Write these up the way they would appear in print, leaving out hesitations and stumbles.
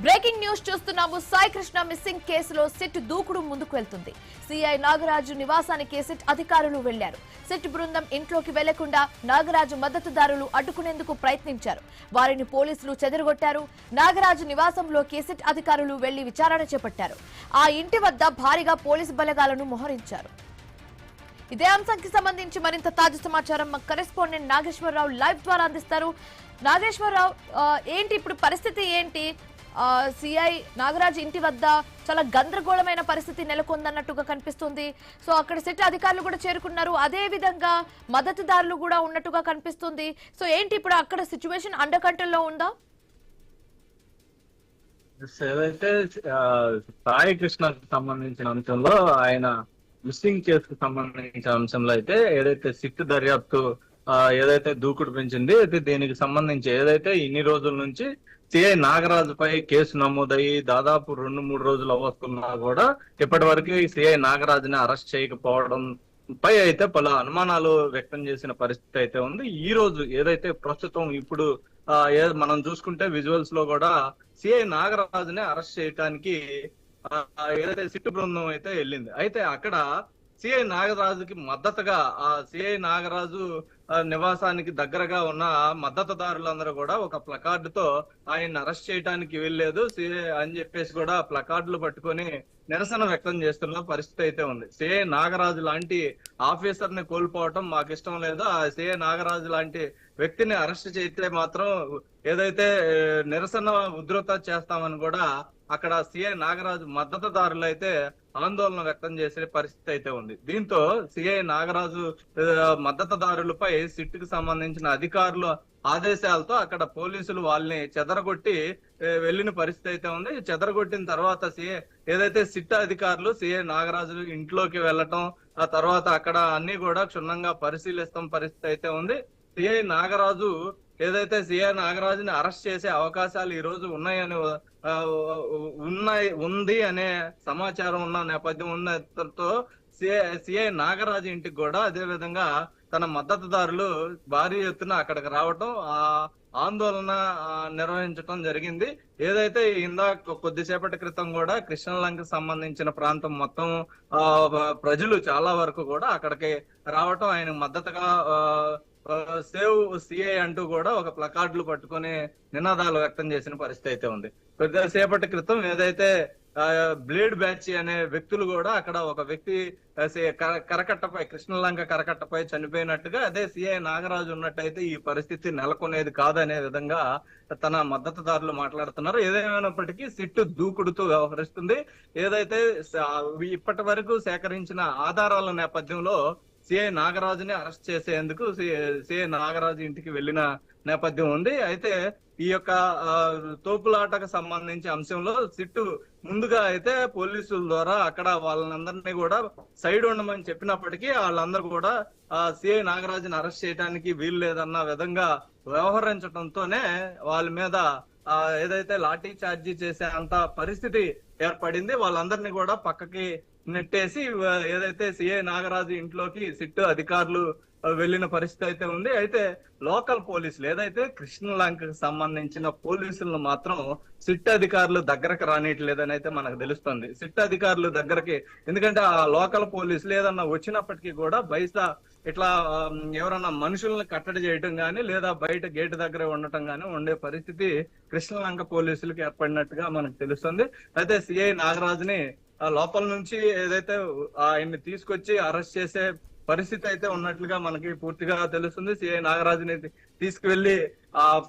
Breaking news చూస్తున్నాము. Sai Krishna missing కేసులో SIT దూకుడు ముందుకు వెళ్తుంది. సిఐ నాగరాజు నివాసానికి సిట్ అధికారులు వెళ్లారు. సిట్ బృందం ఇంట్లోకి వెళ్లకుండా నాగరాజు మద్దతుదారులు అడ్డుకునేందుకు ప్రయత్నించారు. వారిని పోలీసులు చెదరగొట్టారు. నాగరాజు నివాసంలోకి సిట్ అధికారులు వెళ్లి విచారణ చేపట్టారు. ఆ ఇంటి వద్ద భారీగా పోలీసు బలగాలను మోహరించారు. ఇదే అంశానికి సంబంధించి మరింత తాజా సమాచారం మా కరెస్పాండెంట్ నాగేశ్వరరావు లైవ్ ద్వారా అందిస్తారు. నాగేశ్వరరావు, ఏంటి ఇప్పుడు పరిస్థితి ఏంటి? సిఐ నాగరాజ్ ఇంటి వద్ద చాలా గందరగోళమైన పరిస్థితి నెలకొందన్నట్టుగా కనిపిస్తుంది. సో అక్కడ సిట్ అధికారులు కూడా చేరుకున్నారు. అదే విధంగా మద్దతుదారులు కూడా ఉన్నట్టుగా కనిపిస్తుంది. సో ఏంటి ఇప్పుడు అక్కడ సిచ్యువేషన్ అండర్ కంట్రోల్లో ఉందా? ఏదైతే సాయి కృష్ణకు సంబంధించిన అంశంలో, ఆయన మిస్సింగ్ కేసుకు సంబంధించిన అంశంలో అయితే ఏదైతే సిట్ దర్యాప్తు ఏదైతే దూకుడు పెంచింది, అయితే దీనికి సంబంధించి ఏదైతే ఇన్ని రోజుల నుంచి సిఐ నాగరాజుపై కేసు నమోదయ్యి దాదాపు 2-3 రోజులు అవస్తున్నా కూడా ఇప్పటి వరకు సిఐ నాగరాజుని అరెస్ట్ చేయకపోవడం పై అయితే పలు అనుమానాలు వ్యక్తం చేసిన పరిస్థితి అయితే ఉంది. ఈ రోజు ఏదైతే ప్రస్తుతం ఇప్పుడు మనం చూసుకుంటే విజువల్స్ లో కూడా సిఐ నాగరాజుని అరెస్ట్ చేయడానికి ఏదైతే సిట్టు బృందం అయితే వెళ్ళింది. అయితే అక్కడ సిఐ నాగరాజుకి మద్దతుగా ఆ సిఐ నాగరాజు నివాసానికి దగ్గరగా ఉన్న మద్దతుదారులందరూ కూడా ఒక ప్లకార్డుతో ఆయన అరెస్ట్ చేయడానికి వెళ్ళలేదు సిఐ అని చెప్పేసి కూడా ప్లకార్డులు పట్టుకొని నిరసన వ్యక్తం చేస్తున్న పరిస్థితి అయితే ఉంది. సిఐ నాగరాజు లాంటి ఆఫీసర్ ని కోల్పోవటం మాకు ఇష్టం లేదు. ఆ సిఐ నాగరాజు లాంటి వ్యక్తిని అరెస్ట్ చేస్తే మాత్రం ఏదైతే నిరసన ఉధృత చేస్తామని కూడా అక్కడ సిఐ నాగరాజు మద్దతుదారులు అయితే ఆందోళన వ్యక్తం చేసే పరిస్థితి అయితే ఉంది. దీంతో సిఐ నాగరాజు మద్దతుదారులపై సిట్ కు సంబంధించిన అధికారుల ఆదేశాలతో అక్కడ పోలీసులు వాళ్ళని చెదరగొట్టి వెళ్లిన పరిస్థితి అయితే ఉంది. చెదరగొట్టిన తర్వాత ఏదైతే సిట్ అధికారులు సిఐ నాగరాజు ఇంట్లోకి వెళ్లటం, ఆ తర్వాత అక్కడ అన్ని కూడా క్షుణ్ణంగా పరిశీలిస్తాం పరిస్థితి అయితే ఉంది. సిఐ నాగరాజు ఏదైతే సిఐ నాగరాజుని అరెస్ట్ చేసే అవకాశాలు ఈ రోజు ఉంది అనే సమాచారం ఉన్న నేపథ్యం ఉన్నతో సిఐ నాగరాజు ఇంటికి కూడా అదే విధంగా తన మద్దతుదారులు భారీ ఎత్తున అక్కడికి రావటం, ఆ ఆందోళన నిర్వహించడం జరిగింది. ఏదైతే ఇందాక కొద్దిసేపటి క్రితం కూడా కృష్ణలంకకు సంబంధించిన ప్రాంతం మొత్తం ప్రజలు చాలా వరకు కూడా అక్కడికి రావటం, ఆయన మద్దతుగా సేవ్ సిఐ అంటూ కూడా ఒక ప్లకార్డులు పట్టుకొని నినాదాలు వ్యక్తం చేసిన పరిస్థితి అయితే ఉంది. కొద్దిసేపటి క్రితం ఏదైతే బ్లేడ్ బ్యాచ్ అనే వ్యక్తులు కూడా అక్కడ ఒక వ్యక్తి కరకట్టపై కృష్ణలంక కరకట్టపై చనిపోయినట్టుగా, అదే సిఐ నాగరాజు ఉన్నట్టయితే ఈ పరిస్థితి నెలకొనేది కాదనే విధంగా తన మద్దతుదారులు మాట్లాడుతున్నారు. ఏదేమైనప్పటికీ సిట్టు దూకుడుతూ వ్యవహరిస్తుంది. ఏదైతే ఇప్పటి వరకు సేకరించిన ఆధారాల నేపథ్యంలో సిఐ నాగరాజుని అరెస్ట్ చేసేందుకు సిఐ నాగరాజు ఇంటికి వెళ్లిన నేపథ్యం ఉంది. అయితే ఈ యొక్క తోపులాటకు సంబంధించి అంశంలో సిట్టు ముందుగా అయితే పోలీసుల ద్వారా అక్కడ వాళ్ళందరినీ కూడా సైడ్ ఉండమని చెప్పినప్పటికీ వాళ్ళందరూ కూడా సిఐ నాగరాజుని అరెస్ట్ చేయడానికి వీలు లేదన్న విధంగా వ్యవహరించడంతోనే వాళ్ళ మీద ఏదైతే లాఠీ చార్జీ చేసే అంత పరిస్థితి ఏర్పడింది. వాళ్ళందరినీ కూడా పక్కకి నెట్టేసి ఏదైతే సిఐ నాగరాజు ఇంట్లోకి సిట్టు అధికారులు వెళ్లిన పరిస్థితి అయితే ఉంది. అయితే లోకల్ పోలీసులు ఏదైతే కృష్ణలంకకు సంబంధించిన పోలీసులను మాత్రం సిట్ అధికారులు దగ్గరకు రానియట్లేదని అయితే మనకు తెలుస్తుంది. సిట్ అధికారులు దగ్గరకి, ఎందుకంటే ఆ లోకల్ పోలీసులు ఏదన్నా వచ్చినప్పటికీ కూడా బయట ఇట్లా ఎవరన్నా మనుషులను కట్టడి చేయటం గానీ లేదా బయట గేటు దగ్గర ఉండటం గానీ ఉండే పరిస్థితి కృష్ణలంక పోలీసులకు ఏర్పడినట్టుగా మనకు తెలుస్తుంది. అయితే సిఐ నాగరాజుని లోపల నుంచి ఏదైతే ఆయన్ని తీసుకొచ్చి అరెస్ట్ చేసే పరిస్థితి అయితే ఉన్నట్లుగా మనకి పూర్తిగా తెలుస్తుంది. సిఐ నాగరాజుని తీసుకువెళ్లి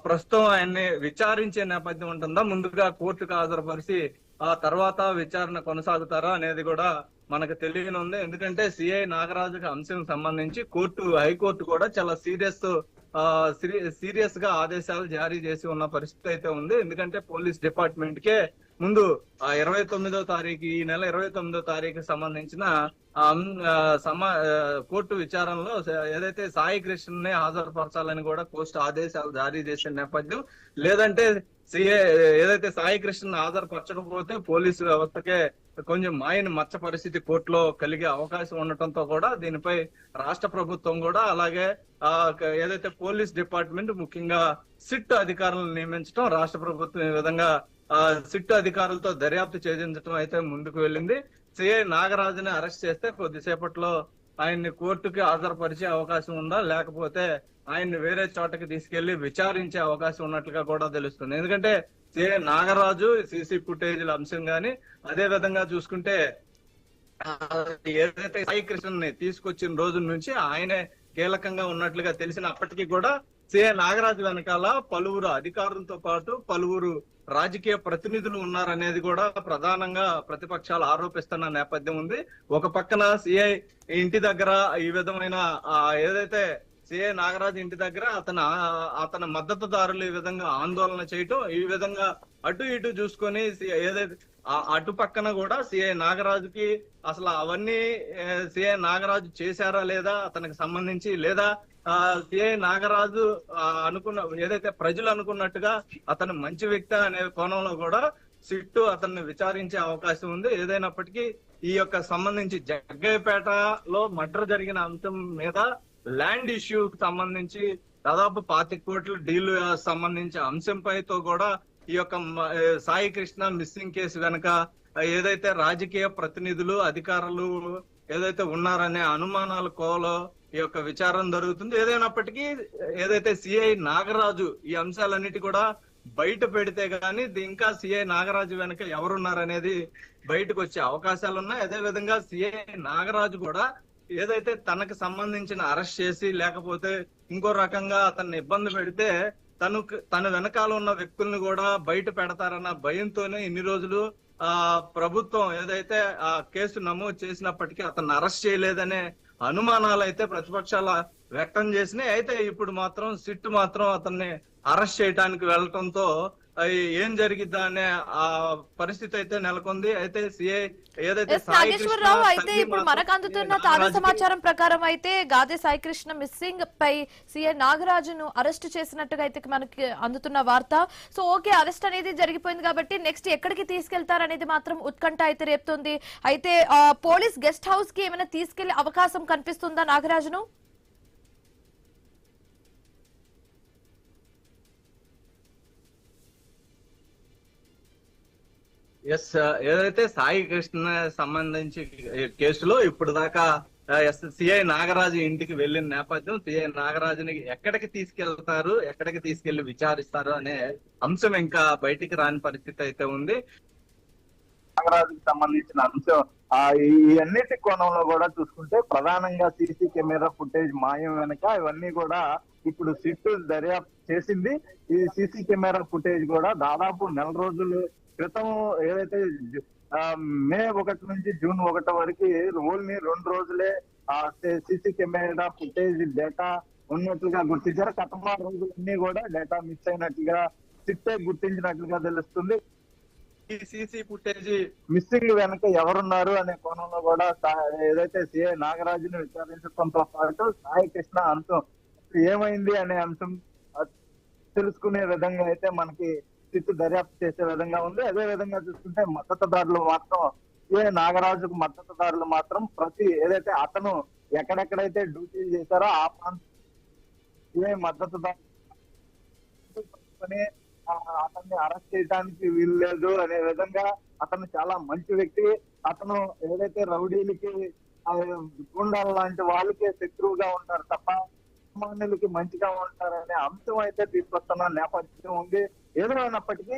ప్రస్తుతం ఆయన్ని విచారించే నేపథ్యం ఉంటుందా, ముందుగా కోర్టుకు హాజరుపరిచి ఆ తర్వాత విచారణ కొనసాగుతారా అనేది కూడా మనకు తెలియనుంది. ఎందుకంటే సిఐ నాగరాజుకి అంశం సంబంధించి హైకోర్టు కూడా చాలా సీరియస్ గా ఆదేశాలు జారీ చేసి ఉన్న పరిస్థితి అయితే ఉంది. ఎందుకంటే పోలీస్ డిపార్ట్మెంట్ కే ముందు 29వ తారీఖు, ఈ నెల 29వ తారీఖు సంబంధించిన కోర్టు విచారణలో ఏదైతే సాయి కృష్ణని హాజరుపరచాలని కూడా కోర్టు ఆదేశాలు జారీ చేసిన నేపథ్యం, లేదంటే ఏదైతే సాయి కృష్ణ హాజరుపరచకపోతే పోలీసు వ్యవస్థకే కొంచెం మాయని మచ్చ పరిస్థితి కోర్టులో కలిగే అవకాశం ఉండటంతో కూడా దీనిపై రాష్ట్ర ప్రభుత్వం కూడా అలాగే ఏదైతే పోలీస్ డిపార్ట్మెంట్ ముఖ్యంగా సిట్ అధికారులను నియమించడం రాష్ట్ర ప్రభుత్వం ఈ విధంగా సిట్ అధికారులతో దర్యాప్తు చేయించడం అయితే ముందుకు వెళ్ళింది. సిఐ నాగరాజుని అరెస్ట్ చేస్తే కొద్దిసేపట్లో ఆయన్ని కోర్టుకి హాజరుపరిచే అవకాశం ఉందా, లేకపోతే ఆయన్ని వేరే చోటకి తీసుకెళ్లి విచారించే అవకాశం ఉన్నట్లుగా కూడా తెలుస్తుంది. ఎందుకంటే సిఐ నాగరాజు సీసీ ఫుటేజీల అంశం గాని, అదే విధంగా చూసుకుంటే ఏదైతే సాయి కృష్ణని తీసుకొచ్చిన రోజు నుంచి ఆయనే కీలకంగా ఉన్నట్లుగా తెలిసినప్పటికీ కూడా సిఐ నాగరాజు వెనకాల పలువురు అధికారులతో పాటు పలువురు రాజకీయ ప్రతినిధులు ఉన్నారనేది కూడా ప్రధానంగా ప్రతిపక్షాలు ఆరోపిస్తున్న నేపథ్యం ఉంది. ఒక పక్కన సిఐ ఇంటి దగ్గర ఈ విధమైన ఏదైతే సిఐ నాగరాజు ఇంటి దగ్గర అతని మద్దతుదారులు ఈ విధంగా ఆందోళన చేయటం, ఈ విధంగా అటు ఇటు చూసుకొని ఏదైతే అటు పక్కన కూడా సిఐ నాగరాజుకి అసలు అవన్నీ సిఐ నాగరాజు చేశారా లేదా అతనికి సంబంధించి, లేదా సిఐ నాగరాజు ఏదైతే ప్రజలు అనుకున్నట్టుగా అతను మంచి వ్యక్తి అనే కోణంలో కూడా సిట్టు అతన్ని విచారించే అవకాశం ఉంది. ఏదైనప్పటికీ ఈ యొక్క సంబంధించి జగ్గయ్యపేటలో మర్డర్ జరిగిన అంశం మీద ల్యాండ్ ఇష్యూకి సంబంధించి దాదాపు 25 కోట్ల డీల్ సంబంధించి అంశంపైతో కూడా ఈ యొక్క సాయి కృష్ణ మిస్సింగ్ కేసు వెనక ఏదైతే రాజకీయ ప్రతినిధులు అధికారులు ఏదైతే ఉన్నారనే అనుమానాల కోలో ఈ యొక్క విచారణ జరుగుతుంది. ఏదైనప్పటికీ ఏదైతే సిఐ నాగరాజు ఈ అంశాలన్నిటి కూడా బయట పెడితే గానీ ఇంకా సిఐ నాగరాజు వెనక ఎవరున్నారనేది బయటకు వచ్చే అవకాశాలు ఉన్నాయి. అదే విధంగా సిఐ నాగరాజు కూడా ఏదైతే తనకు సంబంధించిన అరెస్ట్ చేసి లేకపోతే ఇంకో రకంగా అతన్ని ఇబ్బంది పెడితే తన వెనకాల ఉన్న వ్యక్తుల్ని కూడా బయట పెడతారన్న భయంతోనే ఇన్ని రోజులు ప్రభుత్వం ఏదైతే ఆ కేసు నమోదు చేసినప్పటికీ అతన్ని అరెస్ట్ చేయలేదనే అనుమానాలు అయితే ప్రతిపక్షాల వ్యక్తం చేసినాయి. అయితే ఇప్పుడు మాత్రం సిట్ మాత్రం అతన్ని అరెస్ట్ చేయడానికి వెళ్లటంతో ఏం జరిగిద్దా అనే ఆ పరిస్థితి అయితే నెలకొంది. అయితే సిఐ ఏదైతే నాగేశ్వరరావు అయితే ఇప్పుడు మనకు అందుతున్న తాజా సమాచారం ప్రకారం అయితే గాదే సాయి కృష్ణ మిస్సింగ్ పై సిఐ నాగరాజును అరెస్ట్ చేసినట్టుగా అయితే మనకి అందుతున్న వార్త. సో ఓకే, అరెస్ట్ అనేది జరిగిపోయింది కాబట్టి నెక్స్ట్ ఎక్కడికి తీసుకెళ్తారు అనేది మాత్రం ఉత్కంఠ అయితే రేపుతుంది. అయితే పోలీస్ గెస్ట్ హౌస్ కి ఏమైనా తీసుకెళ్లే అవకాశం కనిపిస్తుందా నాగరాజును? ఎస్, ఏదైతే సాయి కృష్ణ సంబంధించి కేసులో ఇప్పుడు దాకా సిఐ నాగరాజు ఇంటికి వెళ్ళిన నేపథ్యం, సిఐ నాగరాజుని ఎక్కడికి తీసుకెళ్తారు, ఎక్కడికి తీసుకెళ్లి విచారిస్తారు అనే అంశం ఇంకా బయటికి రాని పరిస్థితి అయితే ఉంది. నాగరాజుకి సంబంధించిన అంశం ఈ అన్నిటి కోణంలో కూడా చూసుకుంటే ప్రధానంగా సీసీ కెమెరా ఫుటేజ్ మాయం వెనక ఇవన్నీ కూడా ఇప్పుడు సిట్టు దర్యాప్తు చేసింది. ఈ సీసీ కెమెరా ఫుటేజ్ కూడా దాదాపు 4 రోజులు క్రితం ఏదైతే మే 1 నుంచి జూన్ 1 వరకు ఓన్లీ 2 రోజులే సీసీ కెమెరా ఫుటేజ్ డేటా ఉన్నట్లుగా గుర్తించారు. గత 3 రోజులన్నీ కూడా డేటా మిస్ అయినట్లుగా సిట్టే గుర్తించినట్లుగా తెలుస్తుంది. ఈ సీసీ ఫుటేజ్ మిస్సింగ్ వెనక ఎవరున్నారు అనే కోణంలో కూడా ఏదైతే సిఐ నాగరాజుని విచారించడంతో పాటు సాయి కృష్ణ అంశం ఏమైంది అనే అంశం తెలుసుకునే విధంగా అయితే మనకి సిట్టు దర్యాప్తు చేసే విధంగా ఉంది. అదే విధంగా చూసుకుంటే మద్దతుదారులు మాత్రం సిఐ నాగరాజుకు మద్దతుదారులు మాత్రం ప్రతి ఏదైతే అతను ఎక్కడెక్కడైతే డ్యూటీ చేశారో ఆ ప్రాంతం సిఐ మద్దతుదారు అతన్ని అరెస్ట్ చేయడానికి వీలు లేదు అనే విధంగా అతను చాలా మంచి వ్యక్తి, అతను ఏదైతే రౌడీలకి గుండాల లాంటి వాళ్ళకే శత్రువుగా ఉంటారు తప్ప సామాన్యులకి మంచిగా ఉంటారనే అంశం అయితే తీసుకొస్తున్న నేపథ్యం ఉంది. ఏదైనప్పటికీ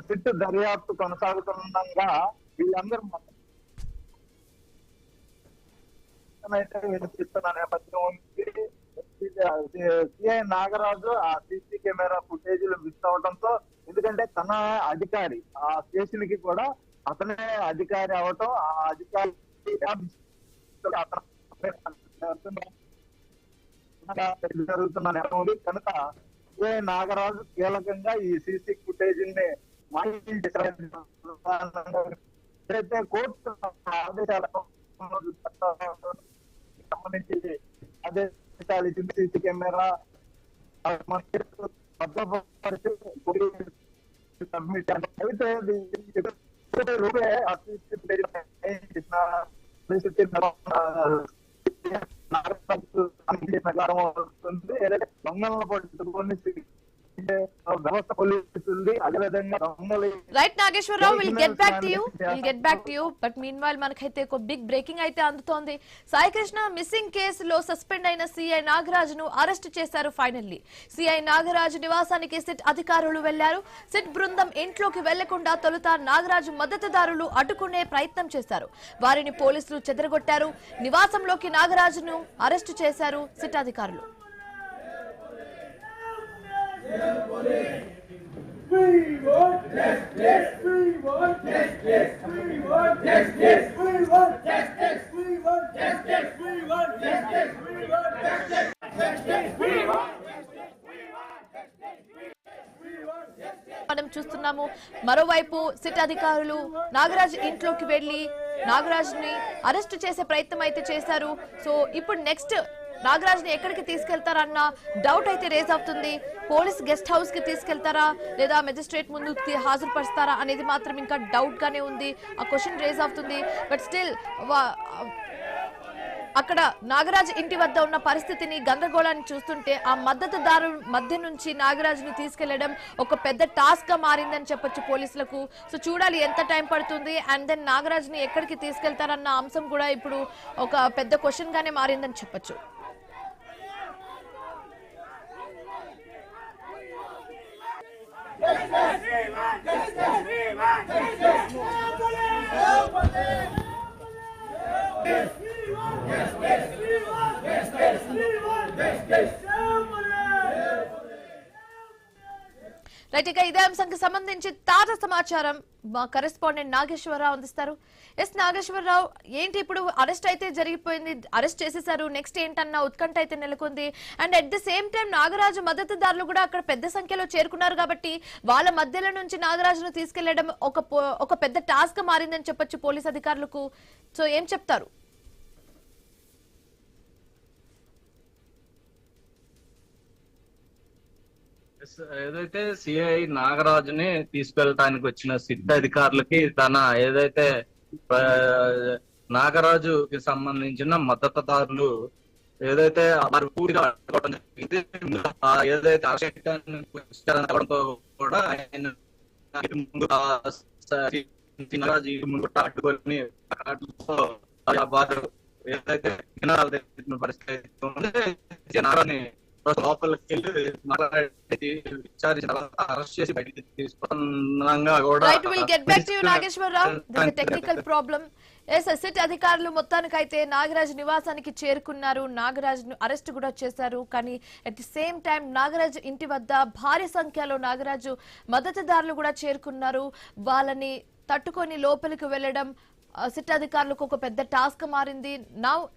సిట్టు దర్యాప్తు కొనసాగుతుండగా వీళ్ళందరూ అయితే వినిపిస్తున్న నేపథ్యం ఉంది. సిఐ నాగరాజు ఆ సీసీ కెమెరా ఫుటేజీలు మిస్ అవడంతో, ఎందుకంటే తన అధికారి ఆ స్టేషన్ కి కూడా అతనే అధికారి అవటం, ఆ అధికారి జరుగుతున్న నేపథ్యం కనుక సిఐ నాగరాజు కీలకంగా ఈ సీసీ ఫుటేజ్ ని ఏదైతే కోర్టు ఆదేశాలకు సంబంధించి ఆదేశాలు ఇచ్చింది. సీసీ కెమెరా సబ్మిట్ అయితే దొంగలను పట్టుకొని వ్యవస్థ పోలీసులది, అదేవిధంగా right Nageswararao, will get back to you but meanwhile మనకైతే ఒక బిగ్ బ్రేకింగ్ అయితే అందుతోంది. సాయి కృష్ణ మిస్సింగ్ కేసులో సస్పెండ్ అయిన సిఐ నాగరాజును అరెస్ట్ చేశారు ఫైనల్లీ. సిఐ నాగరాజు నివాసానికి సిట్ అధికారులు వెళ్లారు. సిట్ బృందం ఇంట్లోకి వెళ్లకుండా తొలుత నాగరాజు మద్దతుదారులు అడ్డుకునే ప్రయత్నం చేశారు. వారిని పోలీసులు చెదరగొట్టారు. నివాసంలోకి నాగరాజును అరెస్ట్ చేశారు సిట్ అధికారులు. మనం చూస్తున్నాము, మరోవైపు సిట్ అధికారులు నాగరాజ్ ఇంట్లోకి వెళ్లి నాగరాజ్ని అరెస్ట్ చేసే ప్రయత్నం అయితే చేశారు. సో ఇప్పుడు నెక్స్ట్ నాగరాజ్ ని ఎక్కడికి తీసుకెళ్తారన్న డౌట్ అయితే రేజ్ అవుతుంది. పోలీస్ గెస్ట్ హౌస్ కి తీసుకెళ్తారా లేదా మెజిస్ట్రేట్ ముందు హాజరుపరుస్తారా అనేది మాత్రం ఇంకా డౌట్ గానే ఉంది. ఆ క్వశ్చన్ రేజ్ అవుతుంది. బట్ స్టిల్ అక్కడ నాగరాజ్ ఇంటి వద్ద ఉన్న పరిస్థితిని, గందరగోళాన్ని చూస్తుంటే ఆ మద్దతుదారు మధ్య నుంచి నాగరాజ్ని తీసుకెళ్లడం ఒక పెద్ద టాస్క్ గా మారిందని చెప్పొచ్చు పోలీసులకు. సో చూడాలి ఎంత టైం పడుతుంది, అండ్ దెన్ నాగరాజ్ని ఎక్కడికి తీసుకెళ్తారన్న అంశం కూడా ఇప్పుడు ఒక పెద్ద క్వశ్చన్ గానే మారిందని చెప్పొచ్చు. రైట్, ఇక ఇదే అంశానికి సంబంధించి తాజా సమాచారం మా కరెస్పాండెంట్ నాగేశ్వరరావు అందిస్తారు. ఎస్ నాగేశ్వరరావు, ఏంటి ఇప్పుడు అరెస్ట్ అయితే జరిగిపోయింది, అరెస్ట్ చేసేసారు, నెక్స్ట్ ఏంటన్న ఉత్కంఠ అయితే నెలకొంది. And at the same time Nagaraju మద్దతుదారులు కూడా అక్కడ పెద్ద సంఖ్యలో చేరుకున్నారు కాబట్టి వాళ్ళ మధ్యలో నుంచి నాగరాజును తీసుకెళ్లడం ఒక పెద్ద టాస్క్ మారిందని చెప్పొచ్చు పోలీస్ అధికారులకు. సో ఏం చెప్తారు? ఏదైతే సిఐ నాగరాజుని తీసుకెళ్ళటానికి వచ్చిన సిట్ అధికారులకి తన ఏదైతే నాగరాజుకి సంబంధించిన మద్దతుదారులు ఏదైతే వారు పూర్తిగా అడ్డుకోవడం జరిగింది. ఏదైతే అవడంతో కూడా ఆయన నాగరాజు ముందు అడ్డుకొని వారు ఏదైతే పరిస్థితి నాగరాజుని లోపలికి వెళ్ళి విచారించి అరెస్ట్ చేసి బయటికి తీసుకున్నాగా కూడా టెక్నికల్ ప్రాబ్లం. సిట్ అధికారులు మొత్తానికైతే నాగరాజ్ నివాసానికి చేరుకున్నారు. నాగరాజ్ ను అరెస్ట్ కూడా చేశారు. కానీ at the same time Nagaraj ఇంటి వద్ద భారీ సంఖ్యలో నాగరాజు మద్దతుదారులు కూడా చేరుకున్నారు. వాళ్ళని తట్టుకొని లోపలికి వెళ్లడం సిట్ అధికారులకు ఒక పెద్ద టాస్క్ మారింది.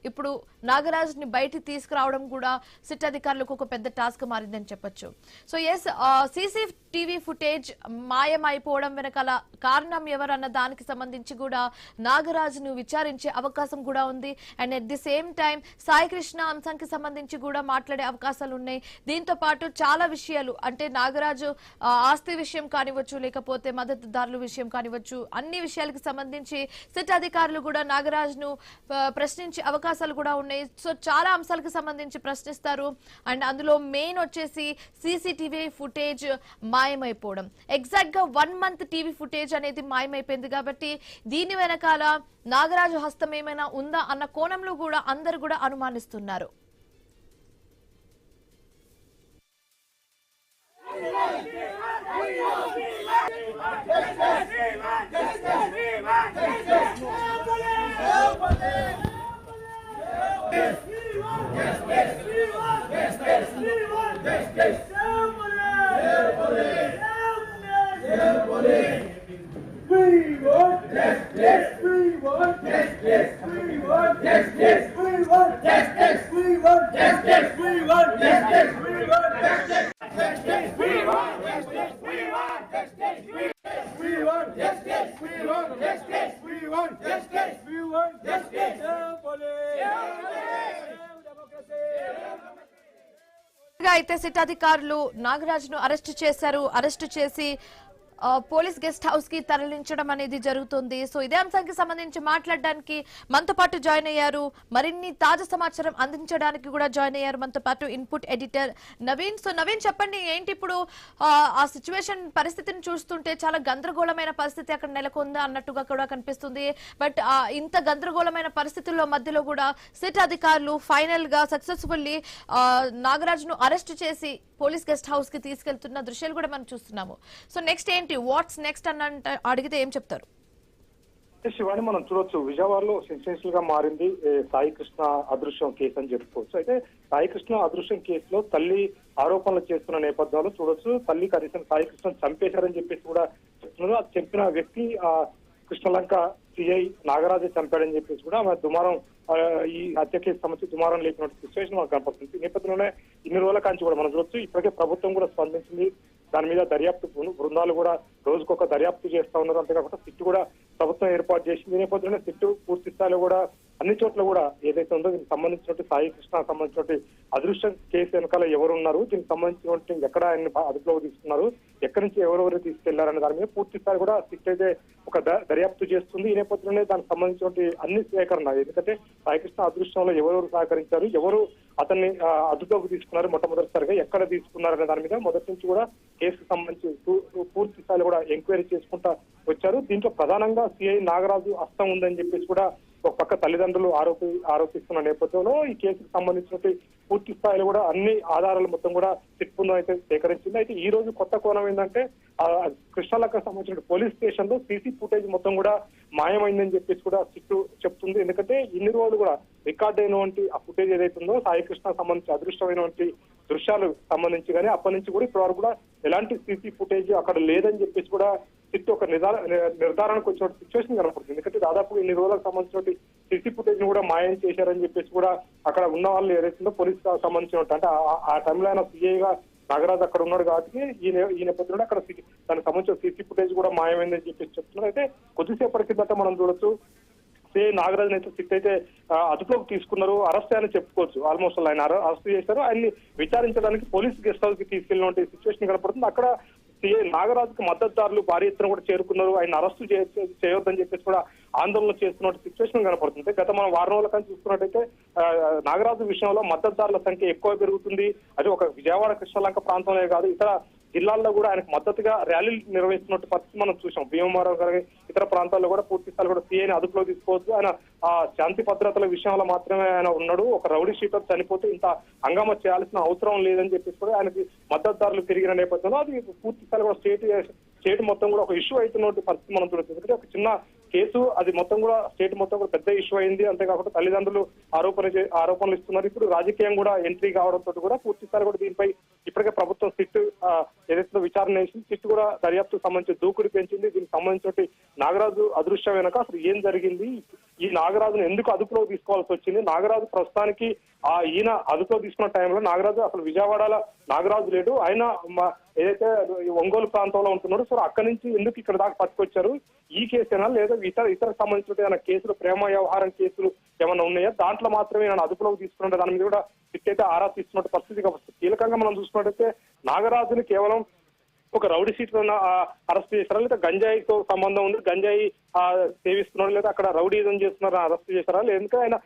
ఇప్పుడు నాగరాజ్ ని బయటికి తీసుకురావడం కూడా సిట్ అధికారులకు ఒక పెద్ద టాస్క్ మారిందని చెప్పొచ్చు. సో ఎస్, CCTV ఫుటేజ్ మాయమైపోవడం వెనకాల కారణం ఎవరన్న దానికి సంబంధించి కూడా నాగరాజ్ ను విచారించే అవకాశం కూడా ఉంది. And at the same time Sai Krishna అంశానికి సంబంధించి కూడా మాట్లాడే అవకాశాలు ఉన్నాయి. దీంతో పాటు చాలా విషయాలు, అంటే నాగరాజు ఆస్తి విషయం కానివచ్చు, లేకపోతే మద్దతుదారుల విషయం కానివచ్చు, అన్ని విషయాలకు సంబంధించి సిట్ అధికారులు కూడా నాగరాజ్ ను ప్రశ్నించే అవకాశాలు కూడా ఉన్నాయి. సో చాలా అంశాలకు సంబంధించి ప్రశ్నిస్తారు. అండ్ అందులో మెయిన్ వచ్చేసి CCTV ఫుటేజ్ మాయమైపోవడం. ఎగ్జాక్ట్ గా 1 month టీవీ ఫుటేజ్ అనేది మాయమైపోయింది కాబట్టి దీని వెనకాల నాగరాజు హస్తం ఏమైనా ఉందా అన్న కోణంలో కూడా అందరు కూడా అనుమానిస్తున్నారు. అయితే సిట్ అధికారులు నాగరాజ్ ను అరెస్ట్ చేశారు. అరెస్ట్ చేసి పోలీస్ గెస్ట్ హౌస్ కి తరలించడం అనేది జరుగుతుంది. సో ఇదే అంశానికి సంబంధించి మాట్లాడడానికి మనతో పాటు జాయిన్ అయ్యారు, మరిన్ని తాజా సమాచారం అందించడానికి కూడా జాయిన్ అయ్యారు మనతో పాటు input editor Naveen. So Naveen, చెప్పండి, ఏంటి ఇప్పుడు ఆ సిచ్యువేషన్ పరిస్థితిని చూస్తుంటే చాలా గందరగోళమైన పరిస్థితి అక్కడ నెలకొందా అన్నట్టుగా కూడా కనిపిస్తుంది. బట్ ఇంత గందరగోళమైన పరిస్థితుల్లో మధ్యలో కూడా సిట్ అధికారులు ఫైనల్ గా సక్సెస్ఫుల్లీ నాగరాజును అరెస్ట్ చేసి పోలీస్ గెస్ట్ హౌస్ కి తీసుకెళ్తున్న దృశ్యాలు కూడా మనం చూస్తున్నాము. సో నెక్స్ట్ ఏంటి, వాట్స్ నెక్స్ట్ అని అడిగితే ఏం చెప్తారు? శివాని, మనం చూడొచ్చు, విజయవాడలో సెన్సేషనల్ గా మారింది సాయి కృష్ణ అదృశ్యం కేసు అని చెప్పుకోవచ్చు. అయితే సాయి కృష్ణ అదృశ్యం కేసులో తల్లి ఆరోపణలు చేస్తున్న నేపథ్యంలో చూడొచ్చు, తల్లి కనీసం సాయి కృష్ణ చంపేశారని చెప్పేసి కూడా చెప్తున్నారు. అది చంపిన వ్యక్తి కృష్ణలంక సిఐ నాగరాజే చంపాడని చెప్పేసి కూడా ఆమె దుమారం, ఈ హత్య కేసు సంబంధించి దుమారం లేపినట్టు సిచ్యువేషన్ మనకు కనపడుతుంది. ఈ నేపథ్యంలోనే ఇన్ని రోజుల కాంచి కూడా మనం చూడొచ్చు, ఇప్పటికే ప్రభుత్వం కూడా స్పందించింది. దాని మీద దర్యాప్తు బృందాలు కూడా రోజుకొక దర్యాప్తు చేస్తా ఉన్నారు. అంతేకాకుండా సిట్ కూడా ప్రభుత్వం ఏర్పాటు చేసింది. ఈ నేపథ్యంలో సిట్ పూర్తి స్థాయిలో కూడా అన్ని చోట్ల కూడా ఏదైతే ఉందో దీనికి సంబంధించినట్టు సాయి కృష్ణ సంబంధించినట్టు అదృశ్యం కేసు వెనకాల ఎవరు ఉన్నారు, దీనికి సంబంధించినట్టు ఎక్కడ ఆయన అదుపులోకి తీసుకున్నారు, ఎక్కడి నుంచి ఎవరెవరు తీసుకెళ్లారనే దాని మీద పూర్తి స్థాయి కూడా సిట్ అయితే ఒక దర్యాప్తు చేస్తుంది. ఈ నేపథ్యంలోనే దానికి సంబంధించినటువంటి అన్ని సేకరణ, ఎందుకంటే సాయి కృష్ణ అదృశ్యంలో ఎవరెవరు సహకరించారు, ఎవరు అతన్ని అదుపులోకి తీసుకున్నారు, మొట్టమొదటిసారిగా ఎక్కడ తీసుకున్నారనే దాని మీద మొదటి నుంచి కూడా కేసుకు సంబంధించి పూర్తి స్థాయిలో కూడా ఎంక్వైరీ చేసుకుంటా వచ్చారు. దీంట్లో ప్రధానంగా సిఐ నాగరాజు హస్తం ఉందని చెప్పేసి కూడా ఒక పక్క తల్లిదండ్రులు ఆరోపిస్తున్న నేపథ్యంలో ఈ కేసుకు సంబంధించినటువంటి పూర్తి స్థాయిలో కూడా అన్ని ఆధారాలు మొత్తం కూడా సిట్ బృందం అయితే సేకరించింది. అయితే ఈ రోజు కొత్త కోణం ఏంటంటే కృష్ణలకు సంబంధించిన పోలీస్ స్టేషన్ లో సీసీ ఫుటేజ్ మొత్తం కూడా మాయమైందని చెప్పేసి కూడా సిట్ చెప్తుంది. ఎందుకంటే ఇన్ని రోజులు కూడా రికార్డ్ అయినటువంటి ఆ ఫుటేజ్ ఏదైతే ఉందో సాయి కృష్ణ సంబంధించి అదృష్టమైనటువంటి దృశ్యాలు సంబంధించి కానీ అప్పటి నుంచి కూడా ఇప్పటి వరకు కూడా ఎలాంటి సీసీ ఫుటేజ్ అక్కడ లేదని చెప్పేసి కూడా సిట్ ఒక నిర్ధారణకు వచ్చిన సిచ్యువేషన్ కనపడుతుంది. ఎందుకంటే దాదాపు ఇన్ని రోజులకు సంబంధించిన సీసీ ఫుటేజ్ ని కూడా మాయం చేశారని చెప్పేసి కూడా అక్కడ ఉన్న వాళ్ళు ఏదైతుందో పోలీస్ సంబంధించిన అంటే ఆ టైంలో ఆయన సిఐగా నాగరాజు అక్కడ ఉన్నాడు కాబట్టి ఈ నేపథ్యంలో అక్కడ దానికి సంబంధించిన సీసీ ఫుటేజ్ కూడా మాయమైందని చెప్పేసి చెప్తున్నారు. అయితే కొద్దిసేపటి కిందట మనం చూడొచ్చు, సిఐ నాగరాజు అయితే సిట్ అయితే అదుపులోకి తీసుకున్నారు, అరెస్ట్ అని చెప్పుకోవచ్చు. ఆల్మోస్ట్ ఆయన అరెస్ట్ చేశారు. ఆయన్ని విచారించడానికి పోలీస్ గెస్ట్ హౌస్ కి తీసుకెళ్ళిన సిచ్యువేషన్ కనపడుతుంది. అక్కడ సిఐ నాగరాజుకు మద్దతుదారులు భారీ ఎత్తున కూడా చేరుకున్నారు. ఆయన అరెస్టు చేయొద్దని చెప్పేసి కూడా ఆందోళన చేస్తున్న సిచ్యువేషన్ కనపడుతుంది. గత మనం వారం రోజుల కానీ చూసుకున్నట్టయితే నాగరాజు విషయంలో మద్దతుదారుల సంఖ్య ఎక్కువ పెరుగుతుంది. అది ఒక విజయవాడ కృష్ణలంక ప్రాంతంలో కాదు, ఇతర జిల్లాల్లో కూడా ఆయనకు మద్దతుగా ర్యాలీలు నిర్వహిస్తున్నట్టు పరిస్థితి మనం చూసాం. భీమవరం గారి ఇతర ప్రాంతాల్లో కూడా పూర్తి స్థాయిలో కూడా సిఐని అదుపులో తీసుకోవచ్చు. ఆయన శాంతి భద్రతల విషయంలో మాత్రమే ఆయన ఉన్నాడు. ఒక రౌడీ షీటర్ చనిపోతే ఇంత హంగామా చేయాల్సిన అవసరం లేదని చెప్పేసి కూడా ఆయనకి మద్దతుదారులు పెరిగిన నేపథ్యంలో అది పూర్తి స్థాయిలో కూడా స్టేట్ మొత్తం కూడా ఒక ఇష్యూ అవుతున్నట్టు పరిస్థితి మనం చూడొచ్చు. ఎందుకంటే ఒక చిన్న కేసు అది మొత్తం కూడా స్టేట్ మొత్తం కూడా పెద్ద ఇష్యూ అయింది. అంతేకాకుండా తల్లిదండ్రులు ఆరోపణలు ఇస్తున్నారు. ఇప్పుడు రాజకీయం కూడా ఎంట్రీ కావడంతో కూడా పూర్తి స్థాయి కూడా దీనిపై ఇప్పటికే ప్రభుత్వం సిట్ ఏదైతే విచారణ చేసింది. సిట్ కూడా దర్యాప్తుకు సంబంధించి దూకుడు పెంచింది. దీనికి సంబంధించి నాగరాజు అదృశ్యం వెనక అసలు ఏం జరిగింది, ఈ నాగరాజును ఎందుకు అదుపులో తీసుకోవాల్సి వచ్చింది, నాగరాజు ప్రస్తుతానికి ఈయన అదుపులో తీసుకున్న టైంలో నాగరాజు అసలు విజయవాడలో నాగరాజు లేడు, ఆయన ఏదైతే ఒంగోలు ప్రాంతంలో ఉంటున్నాడు, సో అక్కడి నుంచి ఎందుకు ఇక్కడ దాకా పట్టుకొచ్చారు, ఈ కేసేనా లేదా ఇతర సంబంధించిన ఏమైనా కేసులు, ప్రేమ వ్యవహారం కేసులు ఏమైనా ఉన్నాయా, దాంట్లో మాత్రమే నేను అదుపులోకి తీసుకున్న దాని మీద కూడా సిట్ అయితే ఆరా తీస్తున్న పరిస్థితి కాబట్టి కీలకంగా మనం చూసుకున్నట్టయితే నాగరాజుని కేవలం ఒక రౌడీ షీటర్ అరెస్ట్ చేశారా, లేదా గంజాయితో సంబంధం ఉంది, గంజాయి సేవిస్తున్నాడు, లేదా అక్కడ రౌడీజం చేస్తున్నారా అరెస్ట్ చేశారా, లేదంటే ఆయన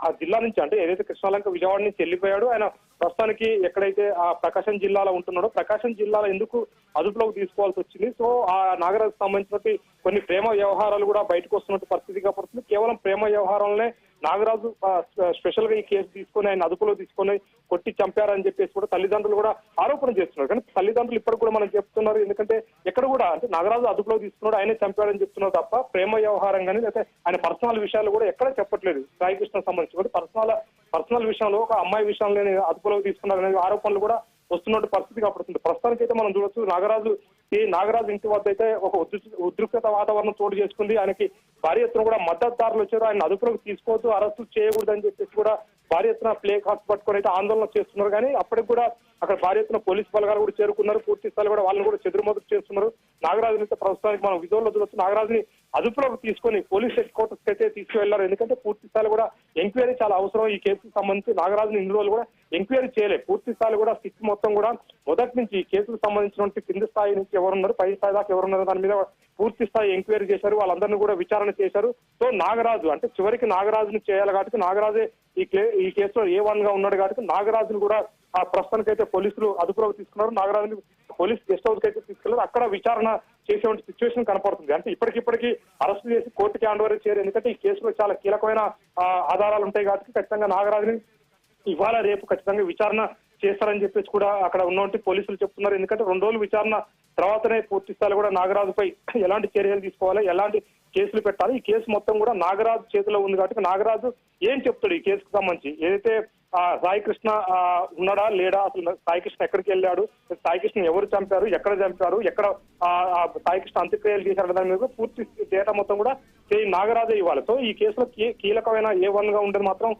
ఆ జిల్లా నుంచి అంటే ఏదైతే కృష్ణలంక విజయవాడ నుంచి వెళ్ళిపోయాడు, ఆయన ప్రస్తుతానికి ఎక్కడైతే ఆ ప్రకాశం జిల్లాలో ఉంటున్నాడో ప్రకాశం జిల్లాలో ఎందుకు అదుపులోకి తీసుకోవాల్సి వచ్చింది. సో ఆ నాగరాజు సంబంధించినటువంటి కొన్ని ప్రేమ వ్యవహారాలు కూడా బయటకు వస్తున్నట్టు పరిస్థితి కాబడుతుంది. కేవలం ప్రేమ వ్యవహారంలోనే నాగరాజు స్పెషల్ గా ఈ కేసు తీసుకొని ఆయన అదుపులో తీసుకొని కొట్టి చంపారని చెప్పేసి కూడా తల్లిదండ్రులు కూడా ఆరోపణ చేస్తున్నారు. కానీ తల్లిదండ్రులు ఇప్పటికి కూడా మనం చెప్తున్నారు, ఎందుకంటే ఎక్కడ కూడా అంటే నాగరాజు అదుపులో తీసుకున్నాడు, ఆయనే చంపాడని చెప్తున్నారు తప్ప ప్రేమ వ్యవహారం కానీ లేకపోతే ఆయన పర్సనల్ విషయాలు కూడా ఎక్కడ చెప్పట్లేదు. సాయి కృష్ణ సంబంధించి పర్సనల్ విషయంలో ఒక అమ్మాయి విషయంలో అదుపులో తీసుకున్నారు అనే ఆరోపణలు కూడా వస్తున్నట్టు పరిస్థితి కాబడుతుంది. ప్రస్తుతానికి అయితే మనం చూడొచ్చు, నాగరాజు ఇంటి వద్ద అయితే ఒక ఉద్రిక్తత వాతావరణం చోటు చేసుకుంది. ఆయనకి భారీ ఎత్తున కూడా మద్దతుదారులు వచ్చారు, ఆయన అదుపులోకి తీసుకోవద్దు, అరెస్టు చేయకూడదని చెప్పేసి కూడా భారీ ఎత్తున ప్లే కార్డ్స్ పట్టుకొని అయితే ఆందోళన చేస్తున్నారు. కానీ అప్పటికి కూడా అక్కడ భారీ ఎత్తున పోలీస్ బలగాలు కూడా చేరుకున్నారు, పూర్తి స్థాయిలో కూడా వాళ్ళని కూడా చెదురుమదురు చేస్తున్నారు. నాగరాజుని అయితే ప్రస్తుతానికి మనం విజువల్లో చూడొచ్చు, నాగరాజుని అదుపులోకి తీసుకొని పోలీస్ హెడ్ క్వార్టర్స్ అయితే తీసుకువెళ్లారు. ఎందుకంటే పూర్తి స్థాయిలో కూడా ఎంక్వైరీ చాలా అవసరం. ఈ కేసుకు సంబంధించి నాగరాజుని ఇన్ని రోజులు కూడా ఎంక్వైరీ చేయలేదు. పూర్తి స్థాయిలో కూడా సిట్ మొత్తం కూడా మొదటి నుంచి ఈ కేసుకు సంబంధించినటువంటి కింది స్థాయి నుంచి ఎవరున్నారు, పై స్థాయి దాకా ఎవరున్నారు దాని మీద పూర్తి స్థాయి ఎంక్వైరీ చేశారు. వాళ్ళందరినీ కూడా విచారణ చేశారు. సో నాగరాజు అంటే చివరికి నాగరాజుని చేయాలి కాబట్టి నాగరాజే ఈ కేసులో A1 గా ఉన్నాడు కాబట్టి నాగరాజును కూడా ఆ ప్రస్తుతానికైతే పోలీసులు అదుపులోకి తీసుకున్నారు. నాగరాజుని పోలీస్ గెస్ట్ హౌస్ కి అయితే తీసుకెళ్లారు. అక్కడ విచారణ చేసేటువంటి సిచ్యువేషన్ కనపడుతుంది. అంటే ఇప్పటికిప్పటికీ అరెస్ట్ చేసి కోర్టుకి హ్యాండ్ ఓవర్ చేయరు. ఎందుకంటే ఈ కేసులో చాలా కీలకమైన ఆధారాలు ఉంటాయి కాబట్టి ఖచ్చితంగా నాగరాజుని ఇవాళ రేపు ఖచ్చితంగా విచారణ చేస్తారని చెప్పేసి కూడా అక్కడ ఉన్నటువంటి పోలీసులు చెప్తున్నారు. ఎందుకంటే 2 రోజులు విచారణ తర్వాతనే పూర్తి స్థాయిలో కూడా నాగరాజుపై ఎలాంటి చర్యలు తీసుకోవాలి, ఎలాంటి కేసులు పెట్టాలి. ఈ కేసు మొత్తం కూడా నాగరాజు చేతిలో ఉంది కాబట్టి నాగరాజు ఏం చెప్తాడు ఈ కేసుకు సంబంధించి, ఏదైతే సాయి కృష్ణ ఉన్నాడా లేడా, అసలు సాయి కృష్ణ ఎక్కడికి వెళ్ళాడు, సాయి కృష్ణ ఎవరు చంపారు, ఎక్కడ చంపారు, ఎక్కడ సాయి కృష్ణ అంత్యక్రియలు చేశారు దాని మీద పూర్తి డేటా మొత్తం కూడా నాగరాజే ఇవ్వాలి. సో ఈ కేసులో కీలకమైన A1 గా ఉండేది మాత్రం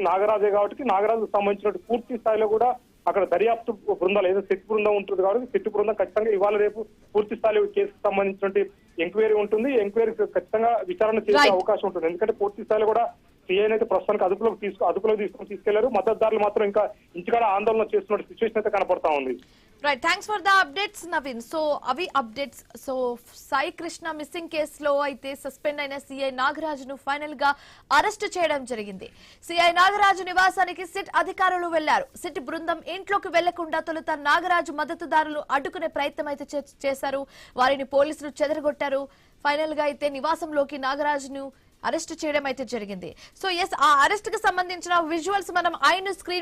నాగరాజే కాబట్టి నాగరాజుకు సంబంధించిన పూర్తి స్థాయిలో కూడా అక్కడ దర్యాప్తు బృందాలు ఏదో సిట్ బృందం ఉంటుంది కాబట్టి సిట్ బృందం ఖచ్చితంగా ఇవాళ రేపు పూర్తి స్థాయిలో కేసుకు సంబంధించినటువంటి ఎంక్వైరీ ఉంటుంది. ఎంక్వైరీ ఖచ్చితంగా విచారణ చేసే అవకాశం ఉంటుంది. ఎందుకంటే పూర్తి స్థాయిలో కూడా సిఐని అయితే ప్రస్తుతానికి అదుపులోకి తీసుకెళ్లారు. మద్దతుదారులు మాత్రం ఇంకా ఇంటికాడ ఆందోళన చేస్తున్న సిచ్యువేషన్ అయితే కనపడతా ఉంది. Right, thanks for the updates Naveen. So అవి updates. So Sai Krishna missing కేసులో అయితే సస్పెండ్ అయిన సిఐ నాగరాజును ఫైనల్ గా అరెస్ట్ చేయడం జరిగింది. సిఐ నాగరాజు నివాసానికి సిట్ అధికారులు వెళ్లారు. సిట్ బృందం ఇంట్లోకి వెళ్లకుండా తొలుత నాగరాజు మద్దతుదారులు అడ్డుకునే ప్రయత్నం అయితే చేశారు. వారిని పోలీసులు చెదరగొట్టారు. ఫైనల్ గా అయితే నివాసంలోకి నాగరాజును అరెస్ట్ చేయడం అయితే జరిగింది. సో ఎస్, ఆ అరెస్ట్ కి సంబంధించిన విజువల్స్ మనం ఐ న్యూస్ స్క్రీన్